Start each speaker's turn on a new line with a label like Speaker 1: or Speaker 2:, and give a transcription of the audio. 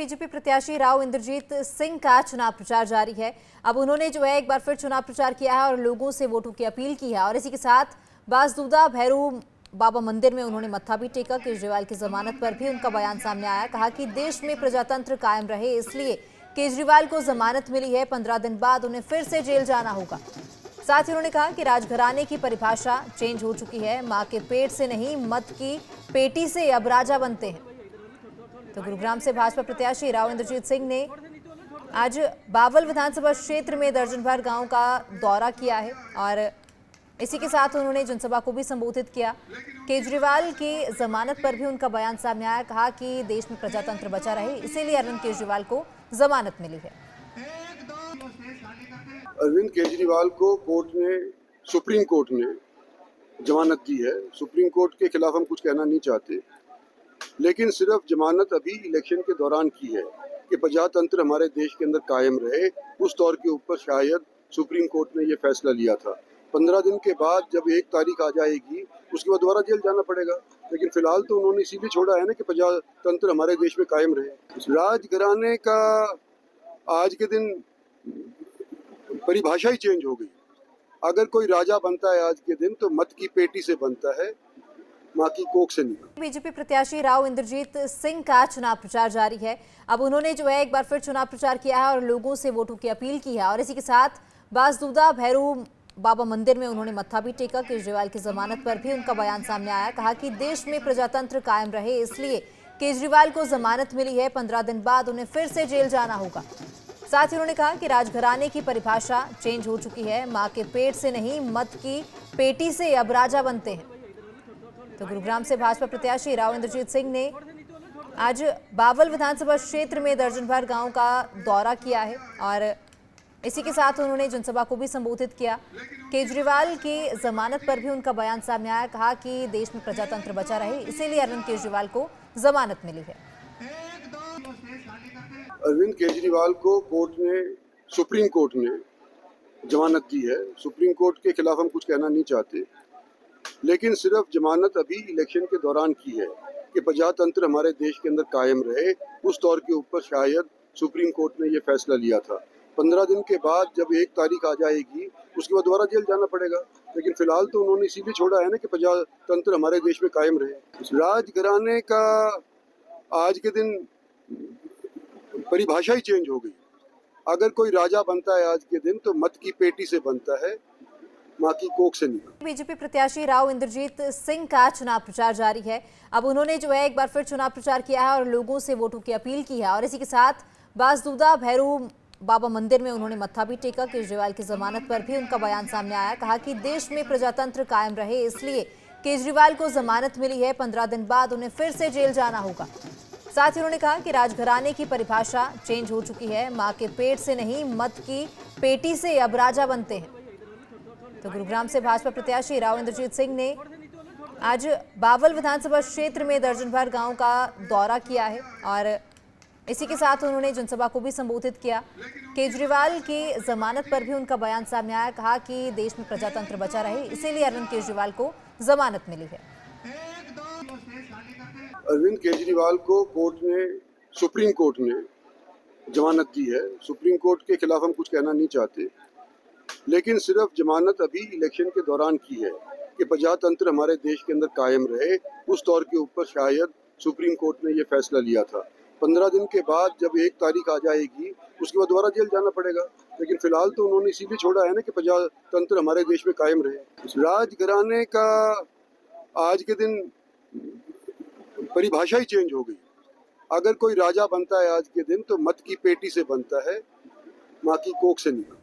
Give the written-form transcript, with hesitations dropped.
Speaker 1: BJP प्रत्याशी राव इंद्रजीत सिंह का चुनाव प्रचार जारी है। अब उन्होंने एक बार फिर चुनाव प्रचार किया है और लोगों से वोटों की अपील की है और इसी के साथ बासदूदा भैरू बाबा मंदिर में उन्होंने मत्था भी टेका। केजरीवाल की जमानत पर भी उनका बयान सामने आया। कहा कि देश में प्रजातंत्र कायम रहे इसलिए केजरीवाल को जमानत मिली है। 15 दिन बाद उन्हें फिर से जेल जाना होगा। साथ ही उन्होंने कहा कि राजघराने की परिभाषा चेंज हो चुकी है। मां के पेट से नहीं, मत की पेटी से अब राजा बनते हैं। तो गुरुग्राम से भाजपा प्रत्याशी राव इंद्रजीत सिंह ने आज बावल विधानसभा क्षेत्र में दर्जन भर गांव का दौरा किया है और इसी के साथ उन्होंने जनसभा को भी संबोधित किया। केजरीवाल की जमानत पर भी उनका बयान सामने आया। कहा कि देश में प्रजातंत्र बचा रहे इसीलिए अरविंद केजरीवाल को जमानत मिली है।
Speaker 2: अरविंद केजरीवाल को सुप्रीम कोर्ट ने जमानत दी है। सुप्रीम कोर्ट के खिलाफ हम कुछ कहना नहीं चाहते, लेकिन सिर्फ जमानत अभी इलेक्शन के दौरान की है कि प्रजातंत्र हमारे देश के अंदर कायम रहे। उस तौर के ऊपर शायद सुप्रीम कोर्ट ने यह फैसला लिया था। 15 दिन के बाद जब एक तारीख आ जाएगी उसके बाद दोबारा जेल जाना पड़ेगा, लेकिन फिलहाल तो उन्होंने इसीलिए छोड़ा है ना कि प्रजातंत्र हमारे देश में कायम रहे। राजघराने का आज के दिन परिभाषा ही चेंज हो गई। अगर कोई राजा बनता है आज के दिन तो मत की पेटी से बनता है, मां की कोख से नहीं।
Speaker 1: बीजेपी प्रत्याशी राव इंद्रजीत सिंह का चुनाव प्रचार जारी है। अब उन्होंने एक बार फिर चुनाव प्रचार किया है और लोगों से वोटों की अपील की है और इसी के साथ बासदूदा भैरू बाबा मंदिर में उन्होंने मत्था भी टेका। केजरीवाल की जमानत पर भी उनका बयान सामने आया। कहा कि देश में प्रजातंत्र कायम रहे इसलिए केजरीवाल को जमानत मिली है। 15 दिन बाद उन्हें फिर से जेल जाना होगा। साथ ही उन्होंने कहा कि राजघराने की परिभाषा चेंज हो चुकी है। मां के पेट से नहीं, मत की पेटी से अब राजा बनते हैं। तो गुरुग्राम से भाजपा प्रत्याशी राव इंद्रजीत सिंह ने आज बावल विधानसभा क्षेत्र में दर्जन भर गांव का दौरा किया है और इसी के साथ उन्होंने जनसभा को भी संबोधित किया। केजरीवाल की जमानत पर भी उनका बयान सामने आया। कहा कि देश में प्रजातंत्र बचा रहे इसीलिए अरविंद केजरीवाल को जमानत मिली है।
Speaker 2: अरविंद केजरीवाल को सुप्रीम कोर्ट ने जमानत दी है। सुप्रीम कोर्ट के खिलाफ हम कुछ कहना नहीं चाहते, लेकिन सिर्फ जमानत अभी इलेक्शन के दौरान की है कि प्रजातंत्र हमारे देश के अंदर कायम रहे। उस तौर के ऊपर शायद सुप्रीम कोर्ट ने यह फैसला लिया था। 15 दिन के बाद जब एक तारीख आ जाएगी उसके बाद दोबारा जेल जाना पड़ेगा, लेकिन फिलहाल तो उन्होंने इसीलिए छोड़ा है ना कि प्रजातंत्र हमारे देश में कायम रहे। राजघराने का आज के दिन परिभाषा ही चेंज हो गई। अगर कोई राजा बनता है आज के दिन तो मत की पेटी से बनता है, मां की कोख से नहीं।
Speaker 1: बीजेपी प्रत्याशी राव इंद्रजीत सिंह का चुनाव प्रचार जारी है। अब उन्होंने एक बार फिर चुनाव प्रचार किया है और लोगों से वोटों की अपील की है और इसी के साथ बासदूदा भैरू बाबा मंदिर में उन्होंने मत्था भी टेका। केजरीवाल की जमानत पर भी उनका बयान सामने आया। कहा कि देश में प्रजातंत्र कायम रहे इसलिए केजरीवाल को जमानत मिली है। 15 दिन बाद उन्हें फिर से जेल जाना होगा। साथ ही उन्होंने कहा कि राजघराने की परिभाषा चेंज हो चुकी है। मां के पेट से नहीं, मत की पेटी से अब राजा बनते हैं। तो गुरुग्राम से भाजपा प्रत्याशी राव इंद्रजीत सिंह ने आज बावल विधानसभा क्षेत्र में दर्जन भर गांव का दौरा किया है और इसी के साथ उन्होंने जनसभा को भी संबोधित किया। केजरीवाल की जमानत पर भी उनका बयान सामने आया। कहा कि देश में प्रजातंत्र बचा रहे इसीलिए अरविंद केजरीवाल को जमानत मिली है।
Speaker 2: अरविंद केजरीवाल को सुप्रीम कोर्ट ने जमानत दी है। सुप्रीम कोर्ट के खिलाफ हम कुछ कहना नहीं चाहते, लेकिन सिर्फ जमानत अभी इलेक्शन के दौरान की है कि प्रजातंत्र हमारे देश के अंदर कायम रहे। उस तौर के ऊपर शायद सुप्रीम कोर्ट ने यह फैसला लिया था। 15 दिन के बाद जब एक तारीख आ जाएगी उसके बाद दोबारा जेल जाना पड़ेगा, लेकिन फिलहाल तो उन्होंने इसीलिए छोड़ा है ना कि प्रजातंत्र हमारे देश में कायम रहे। राजघराने का आज के दिन परिभाषा ही चेंज हो गई। अगर कोई राजा बनता है आज के दिन तो मत की पेटी से बनता है, मां की कोख से नहीं।